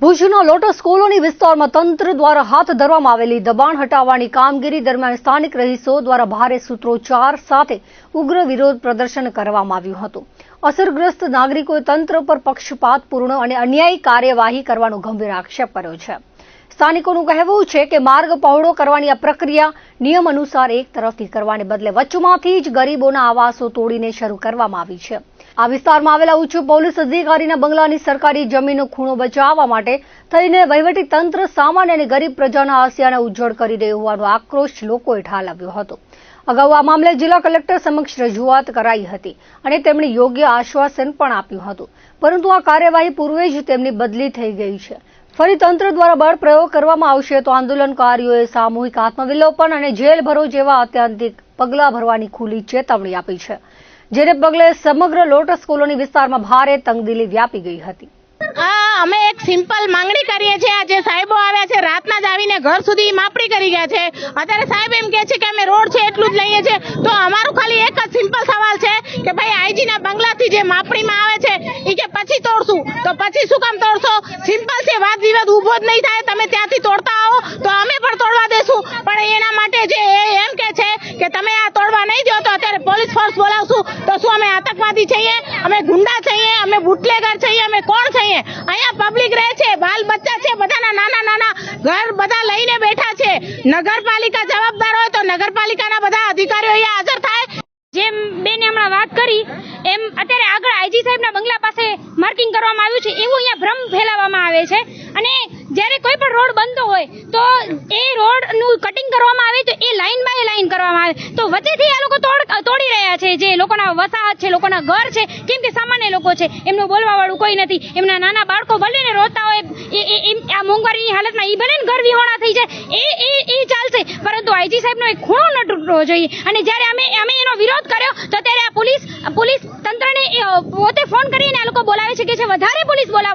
ભુજનો lotus colony વિસ્તારમાં તંત્ર દ્વારા હાથ ધરવામાં આવેલી દબાણ હટાવવાની કામગીરી દરમિયાન સ્થાનિક રહીશો દ્વારા ભારે સૂત્રોચ્ચાર સાથે ઉગ્ર વિરોધ પ્રદર્શન કરવામાં આવ્યું હતું। અસરગ્રસ્ત નાગરિકોએ તંત્ર પર પક્ષપાતપૂર્ણ અને અન્યાયી કાર્યવાહી કરવાનો ગંભીર આક્ષેપ કર્યો છે। સ્થાનિકોનું કહેવું છે કે માર્ગ પહોળો કરવાની આ પ્રક્રિયા નિયમ અનુસાર એક તરફથી કરવાને બદલે વચમાંથી જ ગરીબોના આવાસો તોડીને શરૂ કરવામાં આવી છે। આ વિસ્તારમાં આવેલા ઉચ્ચ પોલીસ અધિકારીના બંગલાની સરકારી જમીનનો ખૂણો બચાવવા માટે થઈને વહીવટી તંત્ર સામાન્ય અને ગરીબ પ્રજાના આસિયાને ઉજ્જડ કરી રહ્યું હોવાનો આક્રોશ લોકોએ ઠાલવ્યો હતો। અગાઉ આ મામલે જિલ્લા કલેક્ટર સમક્ષ રજૂઆત કરાઈ હતી અને તેમણે યોગ્ય આશ્વાસન પણ આપ્યું હતું, પરંતુ આ કાર્યવાહી પૂર્વે જ તેમની બદલી થઈ ગઈ છે। ફરી તંત્ર દ્વારા બળ પ્રયોગ કરવામાં આવશે તો આંદોલનકારીઓએ સામૂહિક આત્મવિલોપન અને જેલ ભરો જેવા અત્યાંતિક પગલાં ભરવાની ખુલ્લી ચેતવણી આપી છે, જેને પગલે સમગ્ર લોટસ કોલોની વિસ્તારમાં ભારે તંગદિલી વ્યાપી ગઈ હતી। અમે એક સિમ્પલ માંગણી કરીએ છીએ। આજે સાહેબો આવ્યા છે, રાતના જ આવીને ઘર સુધી માપણી કરી ગયા છે। અત્યારે સાહેબ એમ કહે છે કે અમે રોડ છે એટલું જ લઈએ છીએ, તો અમારું ખાલી એક જ સિમ્પલ સવાલ છે કે ભાઈ આઈજી ના બંગલાથી જે માપણીમાં આવે છે એ કે પછી તોડશું, તો પછી શું કામ તોડશો? સિમ્પલ છે, વાદ વિવાદ ઉભો જ નહીં થાય। તમે ત્યાંથી તોડતા આવો તો અમે પણ તોડવા દેશું, પણ એના માટે જે એમ કે છે કે તમે આ તોડવા નહીં દો તો અત્યારે પોલીસ ફોર્સ બોલાવશું, તો શું અમે આતંકવાદી છીએ? અમે ગુંડા છીએ? અમે બુટલેગર છીએ? અમે કોણ છીએ? અહીંયા પબ્લિક રહે છે, બાલ બચ્ચા છે, બધાના નાના નાના ઘર બધા લઈને બેઠા છે। નગરપાલિકા જવાબદાર હોય તો નગરપાલિકાના બધા અધિકારીઓ અહીંયા હાજર થાય। જેમ બેને હમણાં વાત કરી એમ અત્યારે આગળ આઈજી સાહેબના બંગલા પાસે માર્કિંગ કરવામાં આવ્યું છે એવું અહીંયા ભ્રમ ફેલાવવામાં આવે છે। અને જ્યારે કોઈ પણ રોડ બનતો હોય તો એ રોડનું કટિંગ કરવામાં આવે તો એ લાઈન બાય લાઈન કરવામાં આવે, તો વચ્ચેથી આ લોકો તોડી રહ્યા છે। જે લોકોના વસાહત છે, લોકોના ઘર છે, કેમ કે સામાન્ય લોકો છે, એમનું બોલવા વાળું કોઈ નથી। એમના નાના બાળકો ભલે ને રોતા હોય, આ મોંઘવારીની હાલતમાં એ ભલે ને ઘર વિહોણા થઈ જાય એ ચાલશે, પરંતુ આઈજી સાહેબનો એક ખૂણો ન તૂટવો જોઈએ। અને જ્યારે અમે એનો વિરોધ કર્યો તો ત્યારે આ પોલીસ તંત્રને પોતે ફોન કરીને આ લોકો બોલાવે છે કે વધારે પોલીસ બોલાવો।